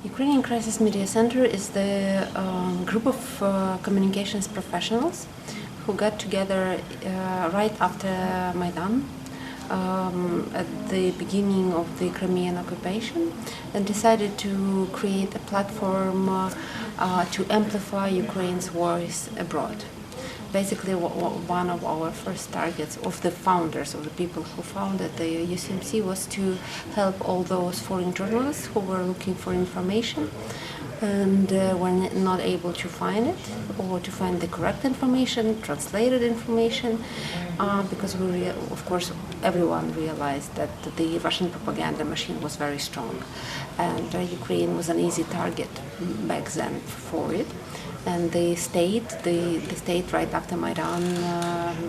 Ukrainian Crisis Media Center is the group of communications professionals who got together right after Maidan at the beginning of the Crimean occupation and decided to create a platform to amplify Ukraine's voice abroad. Basically, one of our first targets of the founders, of the people who founded the UCMC, was to help all those foreign journalists who were looking for information and were not able to find it, or to find the correct information, translated information, because of course everyone realized that the Russian propaganda machine was very strong, and Ukraine was an easy target back then for it. And the state right after Maidan,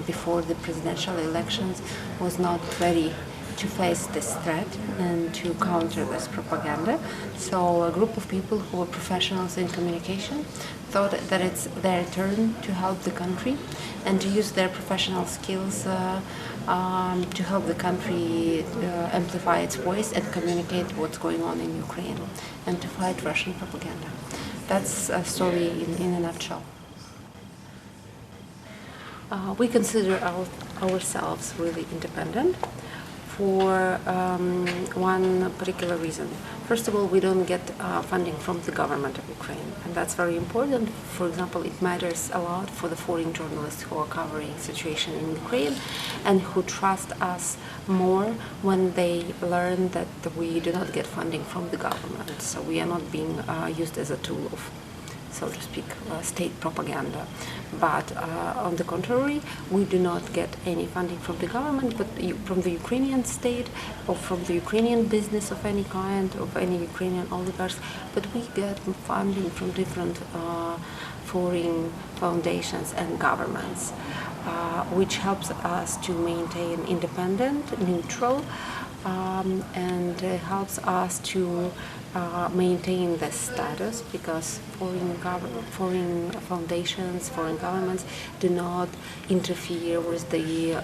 before the presidential elections, was not ready to face this threat and to counter this propaganda. So a group of people who were professionals in communication thought that it's their turn to help the country and to use their professional skills to help the country amplify its voice and communicate what's going on in Ukraine and to fight Russian propaganda. That's a story in a nutshell. We consider ourselves really independent for one particular reason. First of all, we don't get funding from the government of Ukraine, and that's very important. For example, it matters a lot for the foreign journalists who are covering the situation in Ukraine and who trust us more when they learn that we do not get funding from the government. So we are not being used as a tool of, so to speak, state propaganda. But on the contrary, we do not get any funding from the government, but from the Ukrainian state or from the Ukrainian business of any kind, of any Ukrainian oligarchs, but we get funding from different foreign foundations and governments, which helps us to maintain independent, neutral, and helps us to maintain this status, because foreign foundations, foreign governments do not interfere with the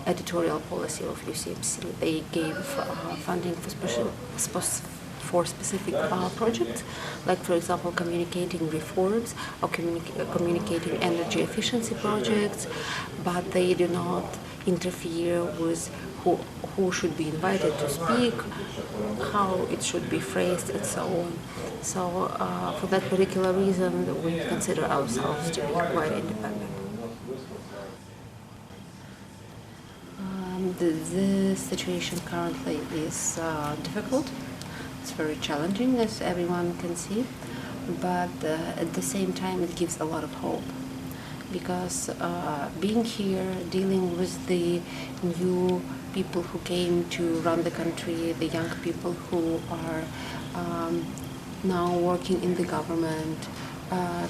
editorial policy of UCMC. They gave funding for specific projects, like, for example, communicating reforms or communicating energy efficiency projects, but they do not interfere with who should be invited to speak, how it should be phrased, and so on. So for that particular reason, we consider ourselves to be quite independent. The situation currently is difficult. It's very challenging, as everyone can see, but at the same time it gives a lot of hope, because being here, dealing with the new people who came to run the country, the young people who are now working in the government,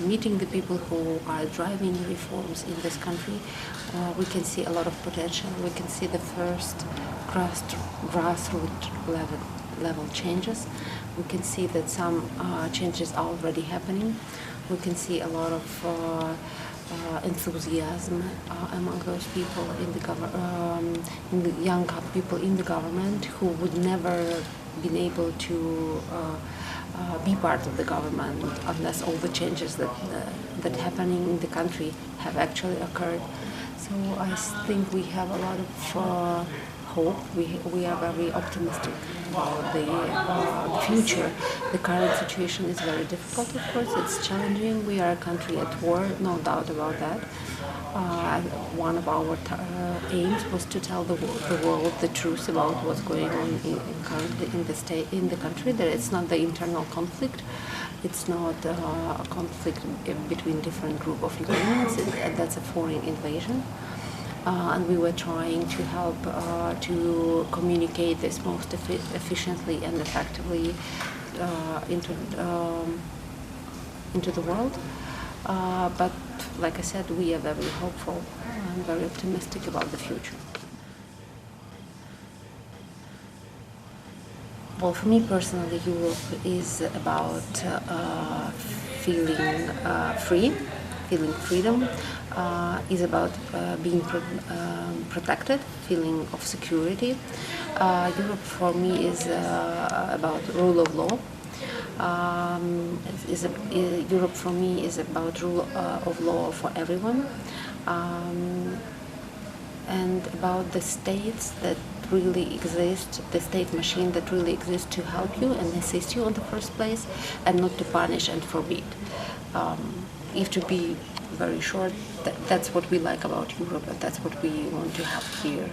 meeting the people who are driving the reforms in this country, we can see a lot of potential. We can see the first grassroots level changes. We can see that some changes are already happening. We can see a lot of enthusiasm among those people in the young people in the government who would never been able to be part of the government unless all the changes that happening in the country have actually occurred. So I think we have a lot of hope. We are very optimistic about the future. The current situation is very difficult, of course. It's challenging. We are a country at war, no doubt about that. One of our aims was to tell the world the truth about what's going on in the country. That it's not the internal conflict. It's not a conflict between different group of Ukrainians. That's a foreign invasion. And we were trying to help to communicate this most efficiently and effectively into the world. But like I said, we are very hopeful and very optimistic about the future. Well, for me personally, Europe is about feeling free, feeling freedom, is about being protected, feeling of security. Europe for me is about rule of law. Europe for me is about rule of law for everyone, and about the states that really exist, the state machine that really exists to help you and assist you in the first place, and not to punish and forbid. If to be very short, that's what we like about Europe, and that's what we want to have here.